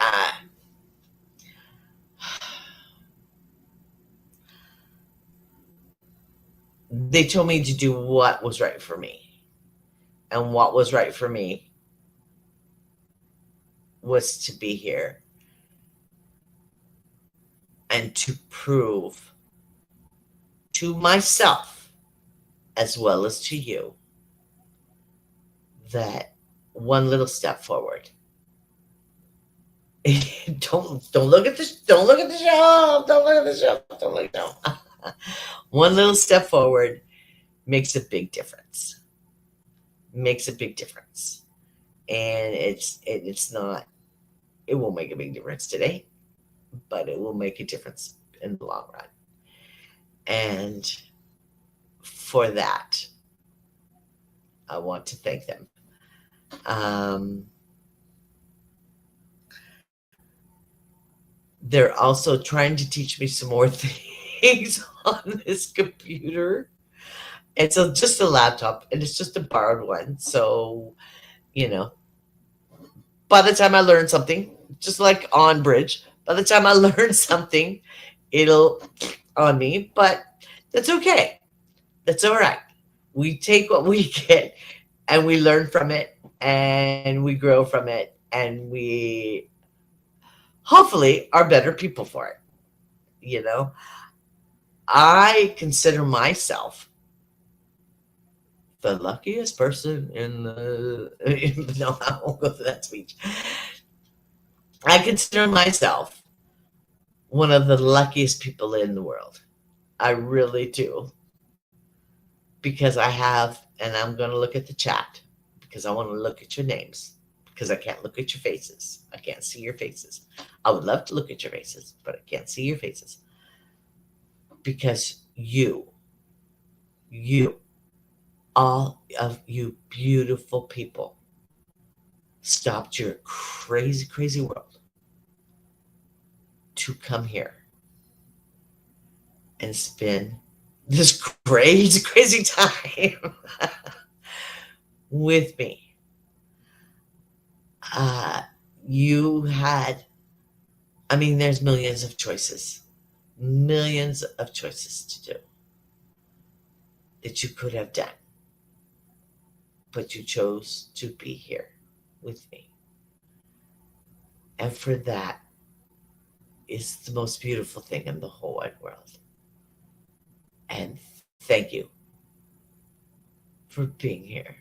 A: they told me to do what was right for me. And what was right for me was to be here and to prove to myself as well as to you that one little step forward. Don't look at the shelf. Don't look at the shelf. Don't look at the shelf. One little step forward makes a big difference. Makes a big difference. And it's not, it won't make a big difference today, but it will make a difference in the long run. And for that, I want to thank them. They're also trying to teach me some more things on this computer. It's just a laptop, and it's just a borrowed one. So, you know, by the time I learn something, just like on Bridge, by the time I learn something, it'll on me. But that's okay. That's all right. We take what we get, and we learn from it, and we grow from it, and we hopefully are better people for it. You know, I consider myself the luckiest person in the. No, I won't go to that speech. I consider myself one of the luckiest people in the world. I really do. Because I have, and I'm going to look at the chat because I want to look at your names because I can't look at your faces. I can't see your faces. I would love to look at your faces, but I can't see your faces. Because you, all of you beautiful people stopped your crazy, crazy world to come here and spend this crazy, crazy time with me. You had, I mean, there's millions of choices. millions of choices to do that you could have done, but you chose to be here with me. And for that is the most beautiful thing in the whole wide world. And thank you for being here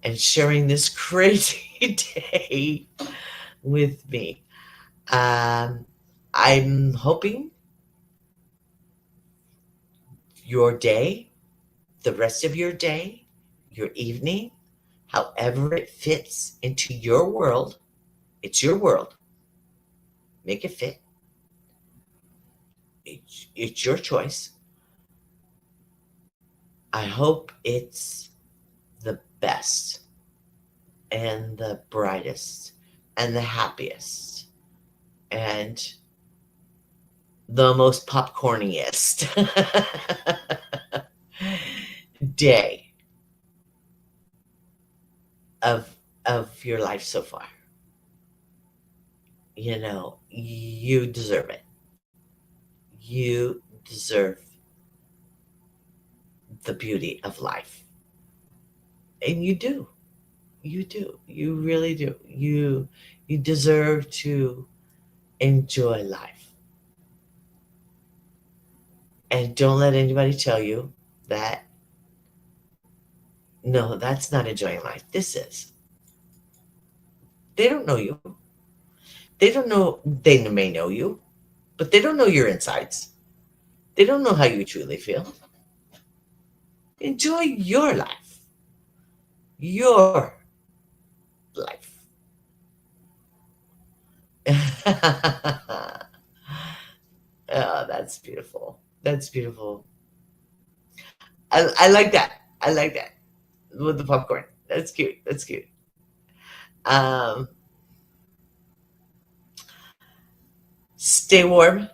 A: and sharing this crazy day with me. I'm hoping your day, the rest of your day, your evening, however it fits into your world, it's your world. Make it fit. It's your choice. I hope it's the best and the brightest and the happiest and the most popcorniest day of your life so far. You know, you deserve it. You deserve the beauty of life. And you do. You do. You really do. You deserve to enjoy life. And don't let anybody tell you that no, that's not enjoying life. This is. They don't know you. They don't know, they may know you, but they don't know your insides. They don't know how you truly feel. Enjoy your life. Your life. Oh, that's beautiful. That's beautiful. I like that. I like that. With the popcorn. That's cute. That's cute. Um, Stay warm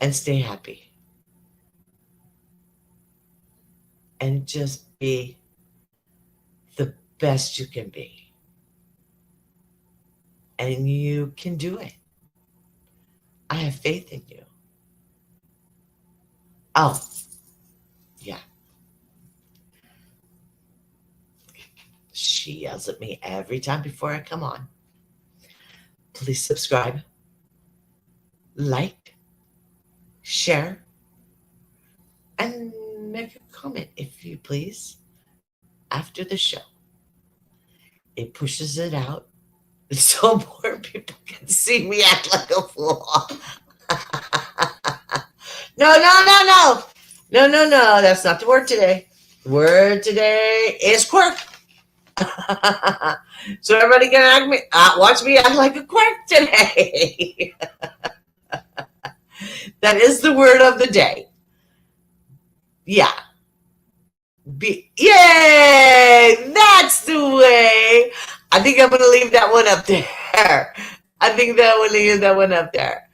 A: and stay happy. And just be the best you can be. And you can do it. I have faith in you. Oh, yeah. She yells at me every time before I come on. Please subscribe, like, share, and make a comment if you please after the show. It pushes it out so more people can see me act like a fool. No, no, no, no. No, no, no. That's not the word today. The word today is quirk. So everybody can watch me act like a quirk today. That is the word of the day. Yeah. Yay! That's the way. I think I'm going to leave that one up there. I think that we'll leave that one up there.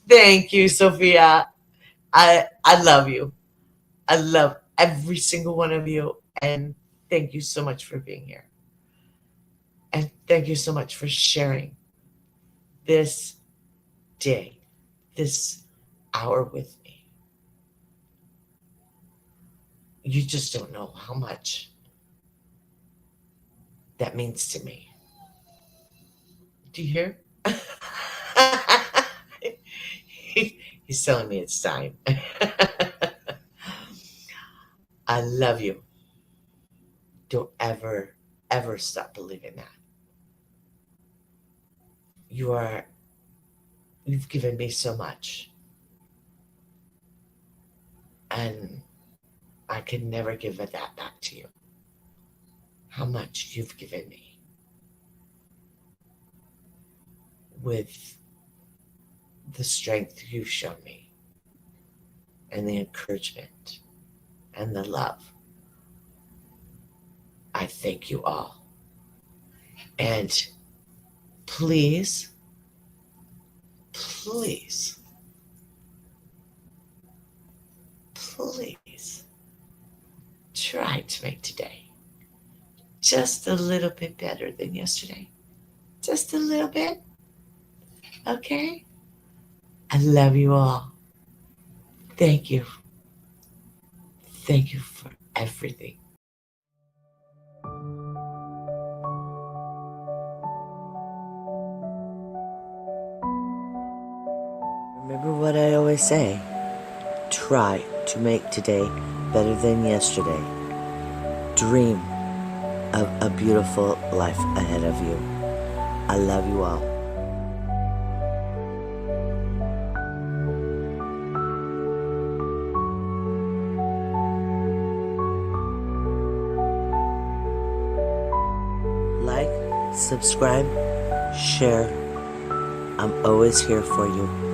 A: Thank you, Sophia. I love you. I love every single one of you. And thank you so much for being here. And thank you so much for sharing this day, this hour with me. You just don't know how much that means to me. Do you hear? He's telling me it's time. I love you. Don't ever, ever stop believing that. You've given me so much. And I can never give that back to you. How much you've given me with the strength you've shown me and the encouragement and the love. I thank you all. And please, please, please try to make today just a little bit better than yesterday. Just a little bit. Okay? I love you all. Thank you. Thank you for everything. Remember what I always say. Try to make today better than yesterday. Dream of a beautiful life ahead of you. I love you all. Like, subscribe, share. I'm always here for you.